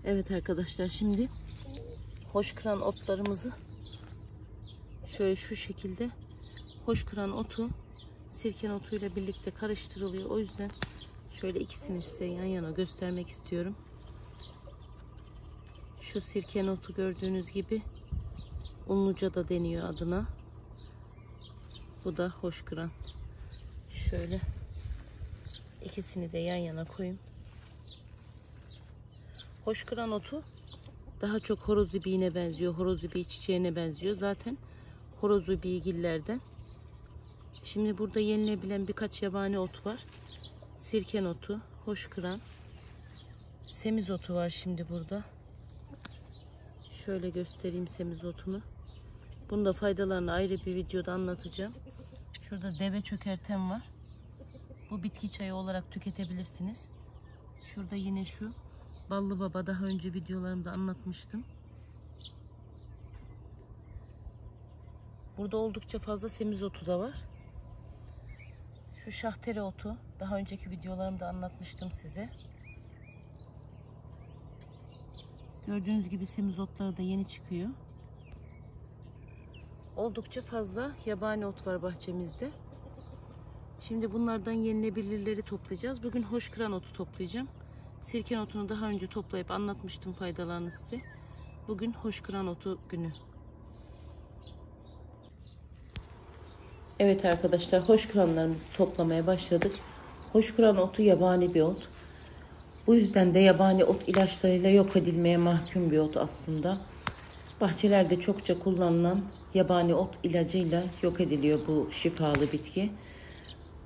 Evet arkadaşlar, şimdi hoş kıran otlarımızı şöyle şu şekilde hoş kıran otu sirken otuyla birlikte karıştırılıyor. O yüzden şöyle ikisini size yan yana göstermek istiyorum. Şu sirken otu gördüğünüz gibi Unluca da deniyor adına. Bu da hoş kıran. Şöyle ikisini de yan yana koyayım. Hoş kıran otu daha çok horoz ibiğine benziyor. Horoz ibiği çiçeğine benziyor. Zaten horoz ibiğillerden. Şimdi burada yenilebilen birkaç yabani ot var. Sirken otu, hoş kıran, semizotu var şimdi burada. Şöyle göstereyim semizotunu. Bunun da faydalarını ayrı bir videoda anlatacağım. Şurada deve çökerten var. Bu bitki çayı olarak tüketebilirsiniz. Şurada yine şu ballı baba, daha önce videolarımda anlatmıştım. Burada oldukça fazla semizotu da var. Şu şahtere otu, daha önceki videolarımda anlatmıştım size. Gördüğünüz gibi semizotları da yeni çıkıyor. Oldukça fazla yabani ot var bahçemizde. Şimdi bunlardan yenilebilirleri toplayacağız. Bugün hoş kıran otu toplayacağım. Sirken otunu daha önce toplayıp anlatmıştım faydalarını size. Bugün hoş kıran otu günü. Evet arkadaşlar, hoş kıranlarımızı toplamaya başladık. Hoş kıran otu yabani bir ot. Bu yüzden de yabani ot ilaçlarıyla yok edilmeye mahkum bir ot aslında. Bahçelerde çokça kullanılan yabani ot ilacıyla yok ediliyor bu şifalı bitki.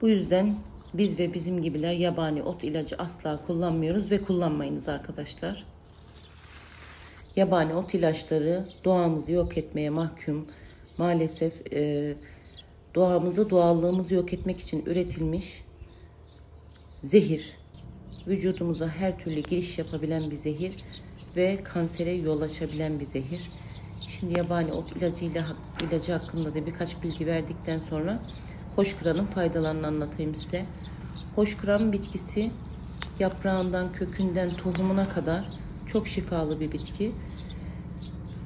Bu yüzden biz ve bizim gibiler yabani ot ilacı asla kullanmıyoruz ve kullanmayınız arkadaşlar. Yabani ot ilaçları doğamızı yok etmeye mahkum. Maalesef doğamızı, doğallığımızı yok etmek için üretilmiş zehir. Vücudumuza her türlü giriş yapabilen bir zehir ve kansere yol açabilen bir zehir. Şimdi yabani ot ilacı hakkında da birkaç bilgi verdikten sonra hoşkıranın faydalarını anlatayım size. Hoşkıran bitkisi yaprağından, kökünden, tohumuna kadar çok şifalı bir bitki.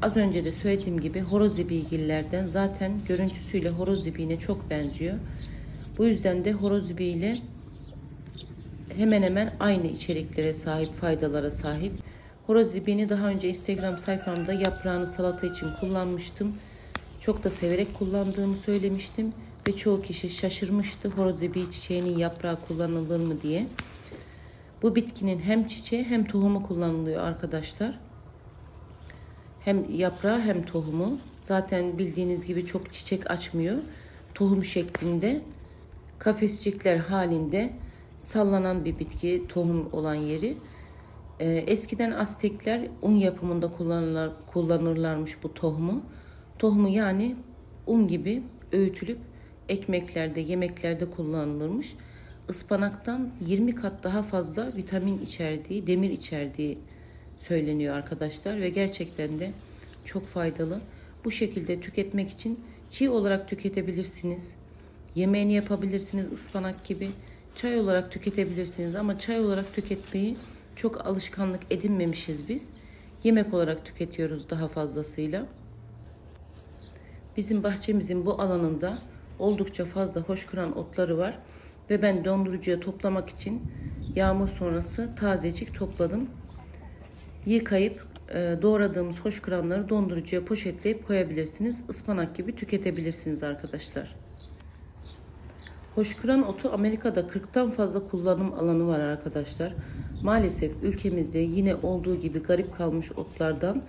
Az önce de söylediğim gibi horoz ibiğillerden, zaten görüntüsüyle horoz ibiğine çok benziyor. Bu yüzden de horoz ibiğiyle hemen hemen aynı içeriklere sahip, faydalara sahip. Horoz ibiğini daha önce Instagram sayfamda yaprağını salata için kullanmıştım. Çok da severek kullandığımı söylemiştim ve çoğu kişi şaşırmıştı, horoz ibiği çiçeğinin yaprağı kullanılır mı diye. Bu bitkinin hem çiçeği hem tohumu kullanılıyor arkadaşlar. Hem yaprağı hem tohumu. Zaten bildiğiniz gibi çok çiçek açmıyor. Tohum şeklinde, kafescikler halinde sallanan bir bitki, tohum olan yeri. Eskiden Aztekler un yapımında kullanırlarmış bu tohumu. Tohumu yani un gibi öğütülüp ekmeklerde, yemeklerde kullanılırmış. Ispanaktan 20 kat daha fazla vitamin içerdiği, demir içerdiği söyleniyor arkadaşlar ve gerçekten de çok faydalı. Bu şekilde tüketmek için çiğ olarak tüketebilirsiniz. Yemeğini yapabilirsiniz ıspanak gibi. Çay olarak tüketebilirsiniz ama çay olarak tüketmeyi çok alışkanlık edinmemişiz biz. Yemek olarak tüketiyoruz daha fazlasıyla. Bizim bahçemizin bu alanında oldukça fazla hoşkıran otları var ve ben dondurucuya toplamak için yağmur sonrası tazecik topladım. Yıkayıp doğradığımız hoşkıranları dondurucuya poşetleyip koyabilirsiniz. Ispanak gibi tüketebilirsiniz arkadaşlar. Hoşkıran otu Amerika'da 40'tan fazla kullanım alanı var arkadaşlar. Maalesef ülkemizde yine olduğu gibi garip kalmış otlardan,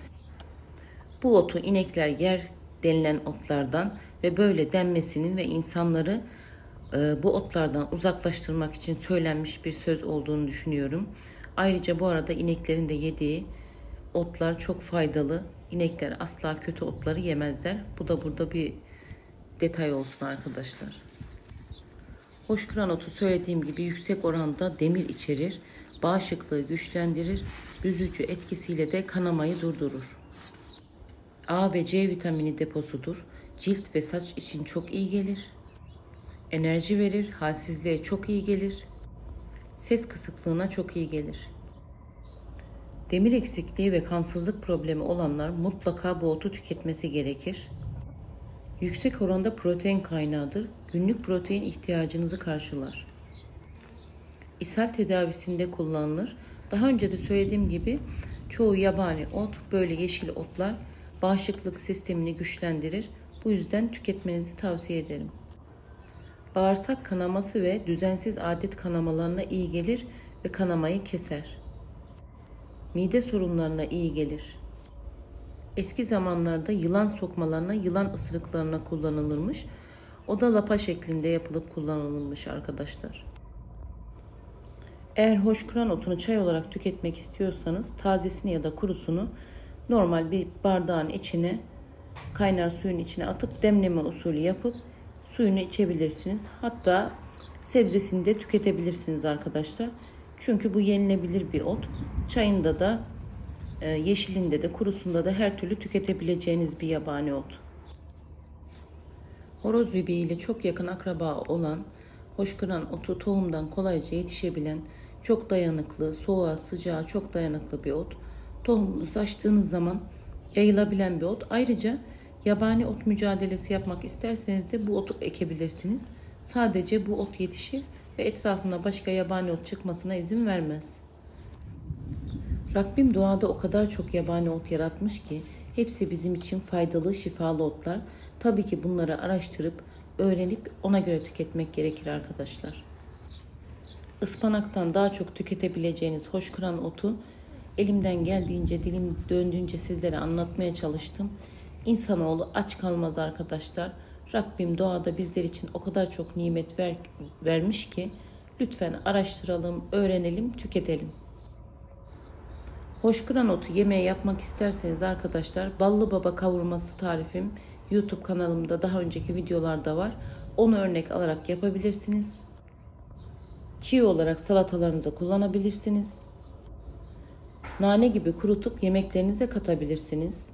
bu otu inekler yer denilen otlardan ve böyle denmesinin ve insanları bu otlardan uzaklaştırmak için söylenmiş bir söz olduğunu düşünüyorum. Ayrıca bu arada ineklerin de yediği otlar çok faydalı. İnekler asla kötü otları yemezler. Bu da burada bir detay olsun arkadaşlar. Hoşkıran otu söylediğim gibi yüksek oranda demir içerir, bağışıklığı güçlendirir, büzücü etkisiyle de kanamayı durdurur. A ve C vitamini deposudur. Cilt ve saç için çok iyi gelir. Enerji verir, halsizliğe çok iyi gelir. Ses kısıklığına çok iyi gelir. Demir eksikliği ve kansızlık problemi olanlar mutlaka bu otu tüketmesi gerekir. Yüksek oranda protein kaynağıdır. Günlük protein ihtiyacınızı karşılar. İshal tedavisinde kullanılır. Daha önce de söylediğim gibi çoğu yabani ot, böyle yeşil otlar bağışıklık sistemini güçlendirir. Bu yüzden tüketmenizi tavsiye ederim. Bağırsak kanaması ve düzensiz adet kanamalarına iyi gelir ve kanamayı keser. Mide sorunlarına iyi gelir. Eski zamanlarda yılan sokmalarına, yılan ısırıklarına kullanılırmış. O da lapa şeklinde yapılıp kullanılmış arkadaşlar. Eğer hoşgören otunu çay olarak tüketmek istiyorsanız tazesini ya da kurusunu normal bir bardağın içine, kaynar suyun içine atıp demleme usulü yapıp suyunu içebilirsiniz. Hatta sebzesini de tüketebilirsiniz arkadaşlar. Çünkü bu yenilebilir bir ot. Çayında da, yeşilinde de, kurusunda da her türlü tüketebileceğiniz bir yabani ot. Horoz bibeği ile çok yakın akraba olan hoşgören otu tohumdan kolayca yetişebilen, çok dayanıklı, soğuğa, sıcağa çok dayanıklı bir ot. Tohumunu saçtığınız zaman yayılabilen bir ot. Ayrıca yabani ot mücadelesi yapmak isterseniz de bu otu ekebilirsiniz. Sadece bu ot yetişir ve etrafına başka yabani ot çıkmasına izin vermez. Rabbim doğada o kadar çok yabani ot yaratmış ki hepsi bizim için faydalı, şifalı otlar. Tabii ki bunları araştırıp, öğrenip ona göre tüketmek gerekir arkadaşlar. Ispanaktan daha çok tüketebileceğiniz hoşgören otu elimden geldiğince, dilim döndüğünce sizlere anlatmaya çalıştım. İnsanoğlu aç kalmaz arkadaşlar. Rabbim doğada bizler için o kadar çok nimet vermiş ki lütfen araştıralım, öğrenelim, tüketelim. Hoşgören otu yemeği yapmak isterseniz arkadaşlar, ballı baba kavurması tarifim YouTube kanalımda daha önceki videolarda var. Onu örnek alarak yapabilirsiniz. Çiğ olarak salatalarınıza kullanabilirsiniz. Nane gibi kurutup yemeklerinize katabilirsiniz.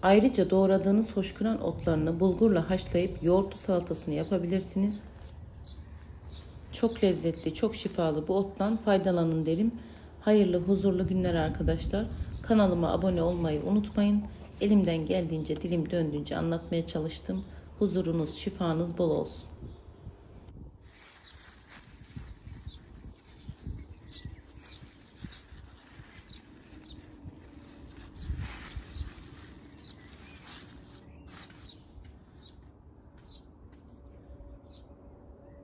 Ayrıca doğradığınız hoşgören otlarını bulgurla haşlayıp yoğurtlu salatasını yapabilirsiniz. Çok lezzetli, çok şifalı bu ottan faydalanın derim. Hayırlı, huzurlu günler arkadaşlar. Kanalıma abone olmayı unutmayın. Elimden geldiğince, dilim döndüğünce anlatmaya çalıştım. Huzurunuz, şifanız bol olsun.